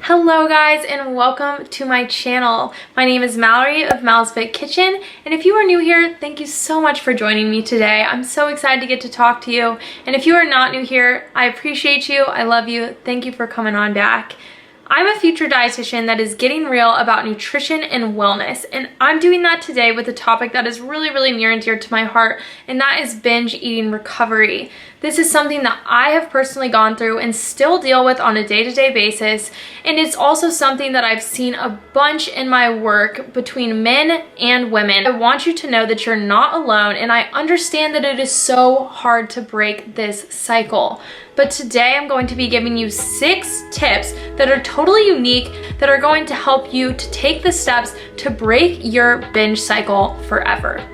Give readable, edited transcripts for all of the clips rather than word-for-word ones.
Hello guys and welcome to my channel. My name is Mallory of Mal's Fit Kitchen, and if you are new here, thank you so much for joining me today. I'm so excited to get to talk to you, and if you are not new here, I appreciate you, I love you, thank you for coming on back. I'm a future dietitian that is getting real about nutrition and wellness, and I'm doing that today with a topic that is really near and dear to my heart, and that is binge eating recovery. This is something that I have personally gone through and still deal with on a day-to-day basis, and it's also something that I've seen a bunch in my work between men and women. I want you to know that you're not alone, and I understand that it is so hard to break this cycle. But today I'm going to be giving you 6 tips that are totally unique that are going to help you to take the steps to break your binge cycle forever.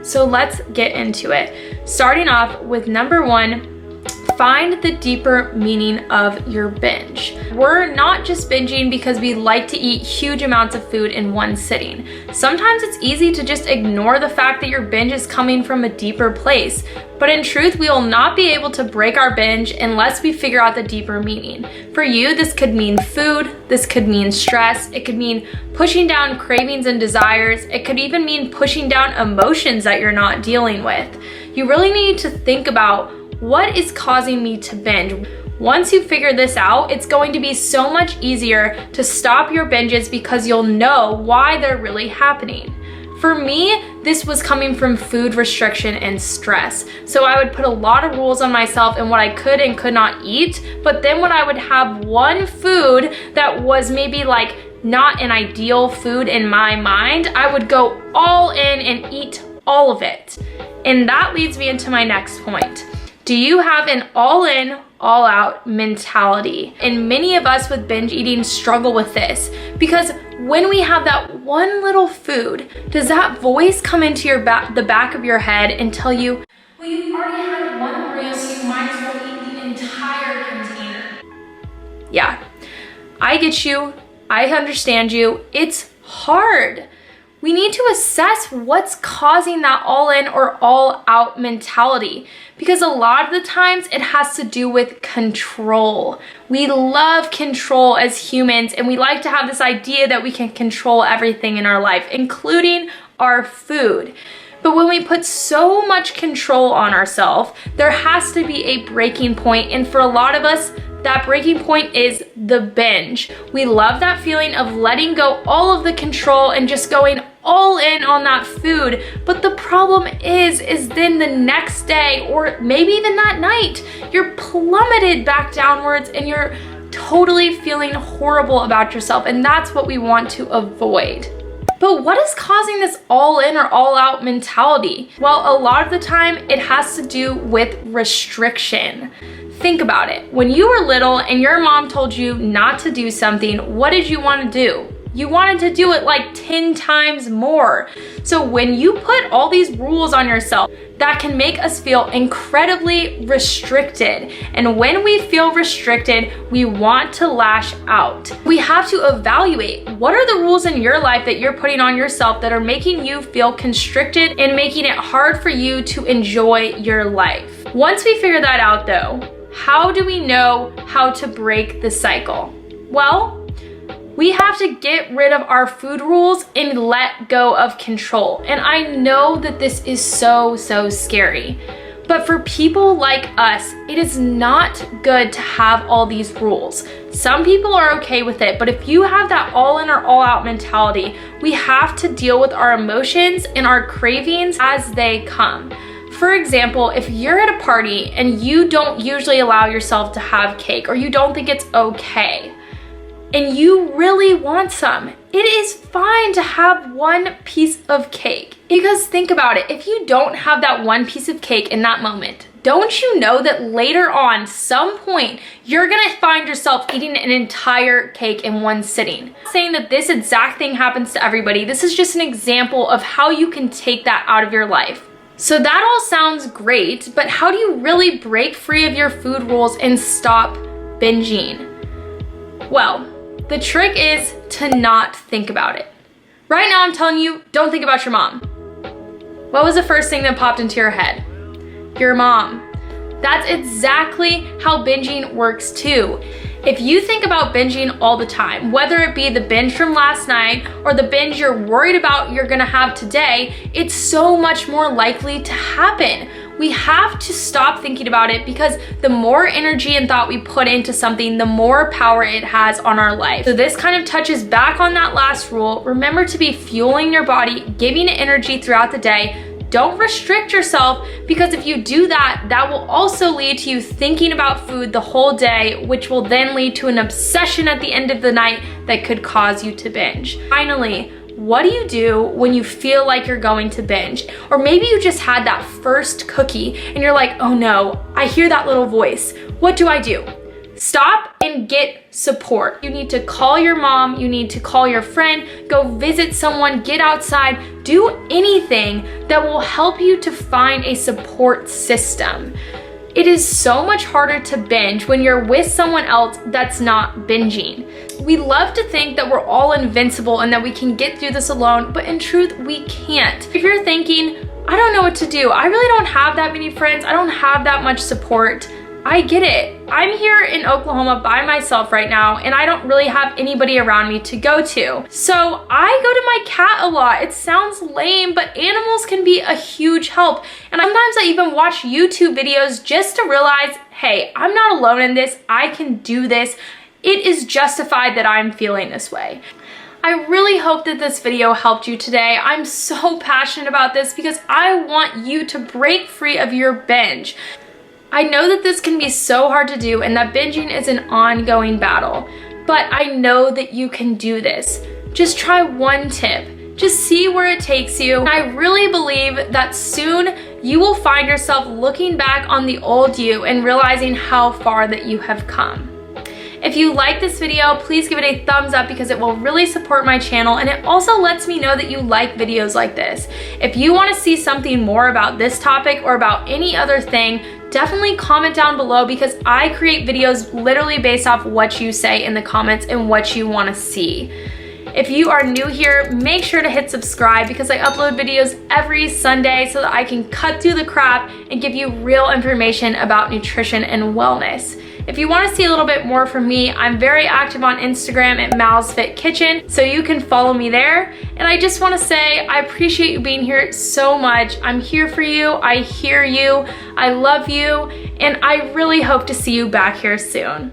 So let's get into it. Starting off with number 1, find the deeper meaning of your binge. We're not just binging because we like to eat huge amounts of food in one sitting. Sometimes it's easy to just ignore the fact that your binge is coming from a deeper place. But in truth, we will not be able to break our binge unless we figure out the deeper meaning. For you, this could mean food, this could mean stress, it could mean pushing down cravings and desires, it could even mean pushing down emotions that you're not dealing with. You really need to think about what is causing me to binge. Once you figure this out, it's going to be so much easier to stop your binges because you'll know why they're really happening. For me, this was coming from food restriction and stress. So I would put a lot of rules on myself and what I could and could not eat, but then when I would have one food that was maybe like not an ideal food in my mind, I would go all in and eat all of it. And that leads me into my next point. Do you have an all-in, all-out mentality? And many of us with binge eating struggle with this because when we have that one little food, does that voice come into the back of your head and tell you, well, you've already had one Oreo, so you might as well eat the entire container? Yeah, I get you. I understand you. It's hard. We need to assess what's causing that all-in or all-out mentality, because a lot of the times it has to do with control. We love control as humans, and we like to have this idea that we can control everything in our life, including our food. But when we put so much control on ourselves, there has to be a breaking point, and for a lot of us, that breaking point is the binge. We love that feeling of letting go all of the control and just going all in on that food. But the problem is then the next day, or maybe even that night, you're plummeted back downwards and you're totally feeling horrible about yourself. And that's what we want to avoid. But what is causing this all in or all out mentality? Well, a lot of the time it has to do with restriction. Think about it. When you were little and your mom told you not to do something, what did you want to do? You wanted to do it like 10 times more. So when you put all these rules on yourself, that can make us feel incredibly restricted. And when we feel restricted, we want to lash out. We have to evaluate what are the rules in your life that you're putting on yourself that are making you feel constricted and making it hard for you to enjoy your life. Once we figure that out though, how do we know how to break the cycle? Well, we have to get rid of our food rules and let go of control. And I know that this is so scary. But for people like us, it is not good to have all these rules. Some people are okay with it, but if you have that all in or all out mentality, we have to deal with our emotions and our cravings as they come. For example, if you're at a party and you don't usually allow yourself to have cake, or you don't think it's okay, and you really want some, it is fine to have one piece of cake. Because think about it, if you don't have that one piece of cake in that moment, don't you know that later on, some point, you're gonna find yourself eating an entire cake in one sitting? I'm not saying that this exact thing happens to everybody. This is just an example of how you can take that out of your life. So that all sounds great, but how do you really break free of your food rules and stop binging? Well, the trick is to not think about it. Right now I'm telling you, don't think about your mom. What was the first thing that popped into your head? Your mom. That's exactly how binging works too. If you think about binging all the time, whether it be the binge from last night or the binge you're worried about you're gonna have today, it's so much more likely to happen. We have to stop thinking about it because the more energy and thought we put into something, the more power it has on our life. So this kind of touches back on that last rule. Remember to be fueling your body, giving it energy throughout the day. Don't restrict yourself, because if you do that, that will also lead to you thinking about food the whole day, which will then lead to an obsession at the end of the night that could cause you to binge. Finally, what do you do when you feel like you're going to binge? Or maybe you just had that first cookie and you're like, oh no, I hear that little voice. What do I do? Stop and get support. You need to call your mom, you need to call your friend, go visit someone, get outside, do anything that will help you to find a support system. It is so much harder to binge when you're with someone else that's not binging. We love to think that we're all invincible and that we can get through this alone, but in truth, we can't. If you're thinking, I don't know what to do, I really don't have that many friends, I don't have that much support, I get it. I'm here in Oklahoma by myself right now, and I don't really have anybody around me to go to. So I go to my cat a lot. It sounds lame, but animals can be a huge help. And sometimes I even watch YouTube videos just to realize, hey, I'm not alone in this. I can do this. It is justified that I'm feeling this way. I really hope that this video helped you today. I'm so passionate about this because I want you to break free of your binge. I know that this can be so hard to do and that binging is an ongoing battle, but I know that you can do this. Just try one tip. Just see where it takes you. And I really believe that soon you will find yourself looking back on the old you and realizing how far that you have come. If you like this video, please give it a thumbs up because it will really support my channel, and it also lets me know that you like videos like this. If you want to see something more about this topic or about any other thing, definitely comment down below because I create videos literally based off what you say in the comments and what you want to see. If you are new here, make sure to hit subscribe because I upload videos every Sunday so that I can cut through the crap and give you real information about nutrition and wellness. If you want to see a little bit more from me, I'm very active on Instagram at Mal's Fit Kitchen, so you can follow me there. And I just want to say I appreciate you being here so much. I'm here for you, I hear you, I love you, and I really hope to see you back here soon.